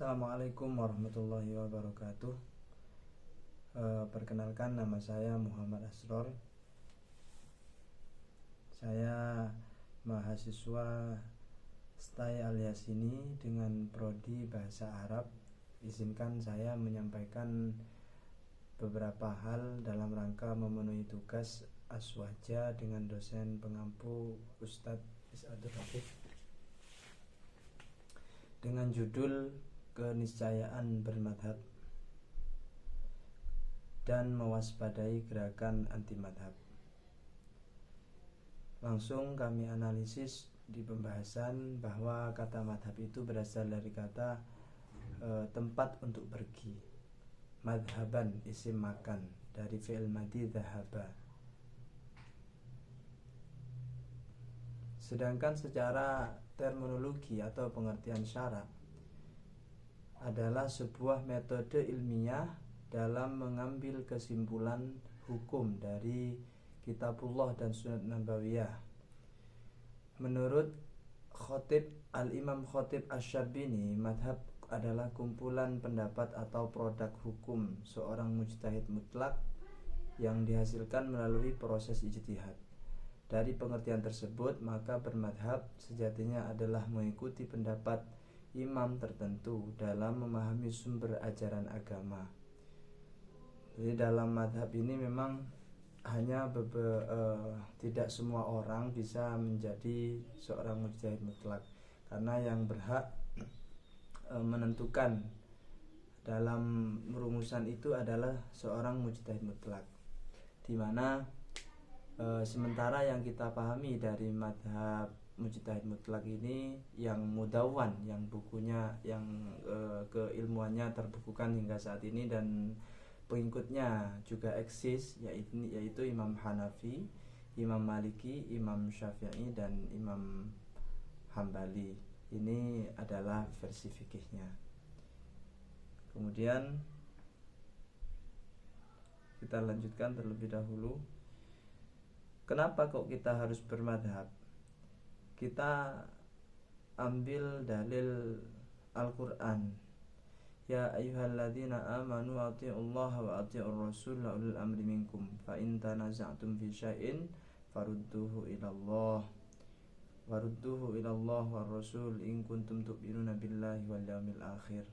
Assalamualaikum warahmatullahi wabarakatuh. Perkenalkan, nama saya Muhammad Asror. Saya mahasiswa STAI Al-Yasini dengan prodi Bahasa Arab. Izinkan saya menyampaikan beberapa hal dalam rangka memenuhi tugas aswaja dengan dosen pengampu Ustadz Is'adur Rafiq dengan judul Keniscayaan Bermadhab dan Mewaspadai Gerakan Anti Madhab. Langsung kami analisis di pembahasan bahwa kata madhab itu berasal dari kata tempat untuk pergi. Madhaban, isim makan, dari fi'il madhi dhahaba. Sedangkan secara terminologi atau pengertian syara adalah sebuah metode ilmiah dalam mengambil kesimpulan hukum dari Kitabullah dan Sunnah Nabawiyah. Menurut Al-Imam Khatib Asy-Syarbini, madhab adalah kumpulan pendapat atau produk hukum seorang mujtahid mutlak yang dihasilkan melalui proses ijtihad. Dari pengertian tersebut, maka bermadhab sejatinya adalah mengikuti pendapat imam tertentu dalam memahami sumber ajaran agama. Jadi dalam madhab ini memang hanya tidak semua orang bisa menjadi seorang mujtahid mutlak, karena yang berhak menentukan dalam rumusan itu adalah seorang mujtahid mutlak, di mana sementara yang kita pahami dari madhab mujtahid mutlak ini yang mudawwan, yang bukunya, yang keilmuannya terbukukan hingga saat ini dan pengikutnya juga eksis, yaitu Imam Hanafi, Imam Maliki, Imam Syafi'i, dan Imam Hambali. Ini adalah versi fikihnya. Kemudian kita lanjutkan terlebih dahulu. Kenapa kok kita harus bermadhab? Kita ambil dalil Al-Quran. Ya ayyuhalladzina amanu ati'ullaha wa ati'ur rasul wa ulil amri minkum fa in tanaza'tum fi syai'in farudduhu ilallah war rasul in kuntum tu'minuna billahi wal yawmil akhir.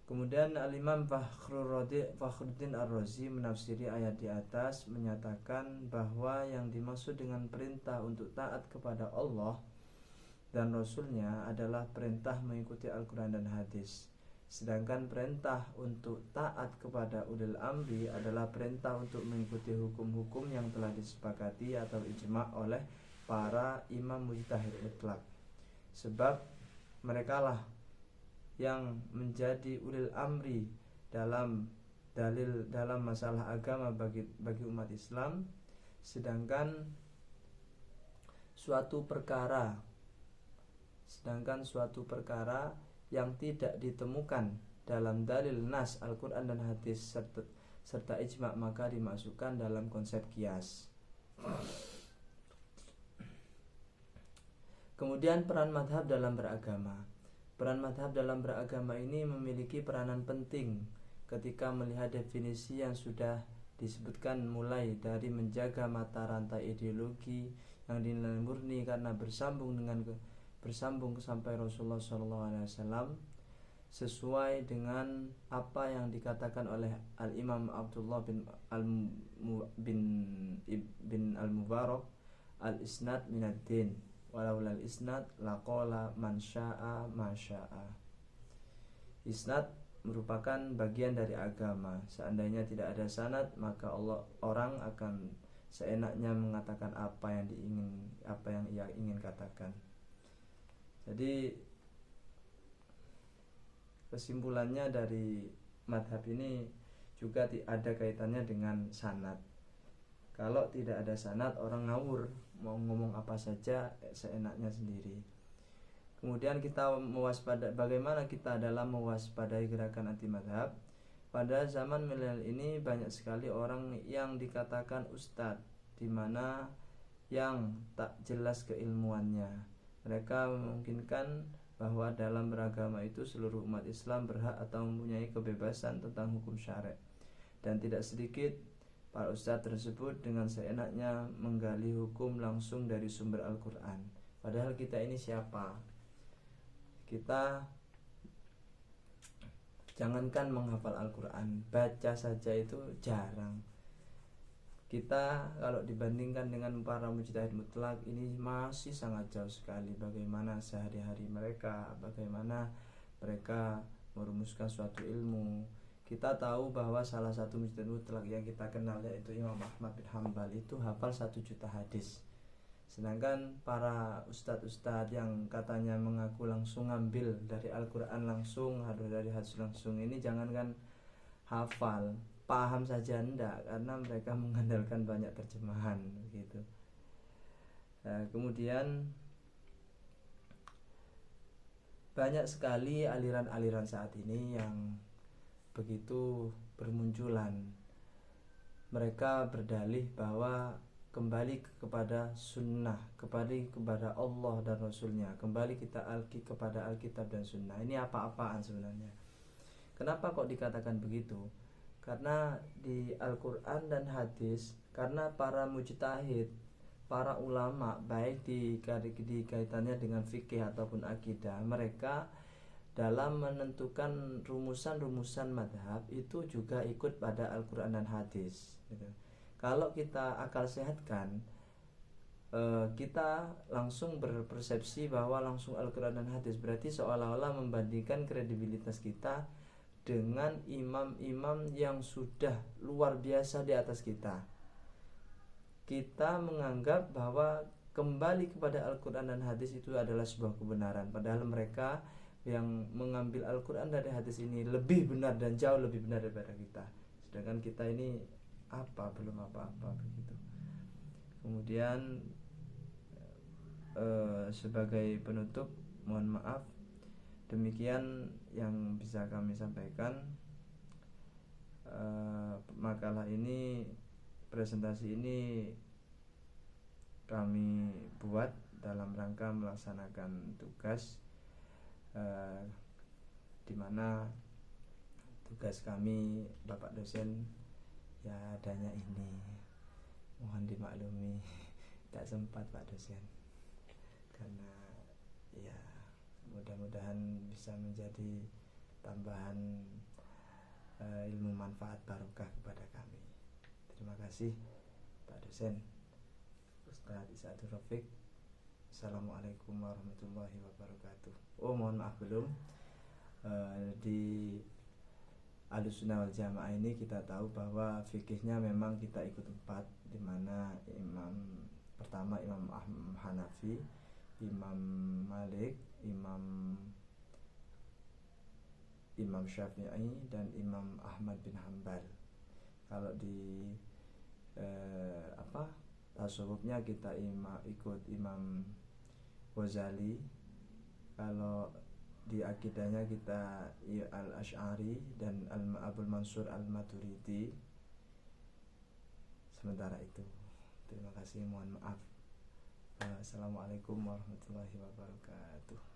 Kemudian Al-Imam Fakhruddin Ar-Razi menafsiri ayat di atas, menyatakan bahwa yang dimaksud dengan perintah untuk taat kepada Allah dan Rasulnya adalah perintah mengikuti Al-Quran dan hadis. Sedangkan perintah untuk taat kepada ulil amri adalah perintah untuk mengikuti hukum-hukum yang telah disepakati atau ijma' oleh para imam mujtahid mutlak. Sebab merekalah yang menjadi ulil amri dalam masalah agama bagi umat Islam. Sedangkan suatu perkara yang tidak ditemukan dalam dalil nas Al-Quran dan hadis serta ijma', maka dimasukkan dalam konsep qiyas. Kemudian peran madhab dalam beragama. Peran madhab dalam beragama ini memiliki peranan penting ketika melihat definisi yang sudah disebutkan, mulai dari menjaga mata rantai ideologi yang dinilai murni karena bersambung sampai Rasulullah SAW, sesuai dengan apa yang dikatakan oleh Al-Imam Abdullah bin Al-Mubarak, al-isnad minad din walaulal isnad laqala man syaa ma syaa. Isnad merupakan bagian dari agama. Seandainya tidak ada sanad, maka orang akan seenaknya mengatakan apa yang ia ingin katakan. Jadi kesimpulannya dari madhab ini juga ada kaitannya dengan sanad. Kalau tidak ada sanad, orang ngawur, mau ngomong apa saja seenaknya sendiri. Kemudian bagaimana kita dalam mewaspadai gerakan anti madhab? Pada zaman milenial ini banyak sekali orang yang dikatakan ustadz, di mana yang tak jelas keilmuannya. Mereka memungkinkan bahwa dalam beragama itu seluruh umat Islam berhak atau mempunyai kebebasan tentang hukum syar'i, dan tidak sedikit para ustadz tersebut dengan seenaknya menggali hukum langsung dari sumber Al-Quran. Padahal kita ini siapa? Kita jangankan menghafal Al-Quran, baca saja itu jarang. Kita kalau dibandingkan dengan para mujtahid mutlak ini masih sangat jauh sekali. Bagaimana sehari-hari mereka, bagaimana mereka merumuskan suatu ilmu. Kita tahu bahwa salah satu mujtahid mutlak yang kita kenal yaitu Imam Ahmad bin Hanbal itu hafal 1 juta hadis. Sedangkan para ustadz-ustadz yang katanya mengaku langsung ngambil dari Al-Quran langsung atau dari hadis langsung, ini jangankan hafal, paham saja enggak, karena mereka mengandalkan banyak terjemahan gitu. Kemudian banyak sekali aliran-aliran saat ini yang begitu bermunculan. Mereka berdalih bahwa kembali kepada sunnah, kembali kepada Allah dan Rasulnya, kembali kita kepada Alkitab dan sunnah. Ini apa-apaan sebenarnya? Kenapa kok dikatakan begitu? Karena di Al-Quran dan hadis, karena para mujtahid, para ulama, baik di kaitannya dengan fikih ataupun akidah, mereka dalam menentukan rumusan-rumusan madhab itu juga ikut pada Al-Quran dan hadis gitu. Kalau kita akal sehatkan, kita langsung berpersepsi bahwa langsung Al-Quran dan hadis, berarti seolah-olah membandingkan kredibilitas kita dengan imam-imam yang sudah luar biasa di atas kita. Kita menganggap bahwa kembali kepada Al-Quran dan hadis itu adalah sebuah kebenaran, padahal mereka yang mengambil Al-Quran dari hadis ini lebih benar dan jauh lebih benar daripada kita, sedangkan kita ini belum apa-apa begitu. Kemudian sebagai penutup, mohon maaf, demikian yang bisa kami sampaikan. Makalah ini, presentasi ini kami buat dalam rangka melaksanakan tugas, di mana tugas kami Bapak dosen ya adanya ini, mohon dimaklumi, tidak sempat Pak dosen, karena ya mudah-mudahan bisa menjadi tambahan ilmu manfaat barokah kepada kami. Terima kasih Pak dosen Ustadz Isatul Rafiq. Assalamualaikum warahmatullahi wabarakatuh. Mohon maaf belum, di Ahlussunnah wal Jamaah ini kita tahu bahwa fikihnya memang kita ikut 4, di mana imam pertama Imam Hanafi, Imam Malik, Imam Syafi'i, dan Imam Ahmad bin Hanbal. Kalau di tasawufnya kita ikut Imam Ghazali. Kalau di akidahnya kita Al-Asy'ari dan Abul Mansur Al-Maturidi. Sementara itu, terima kasih, mohon maaf. Assalamualaikum warahmatullahi wabarakatuh.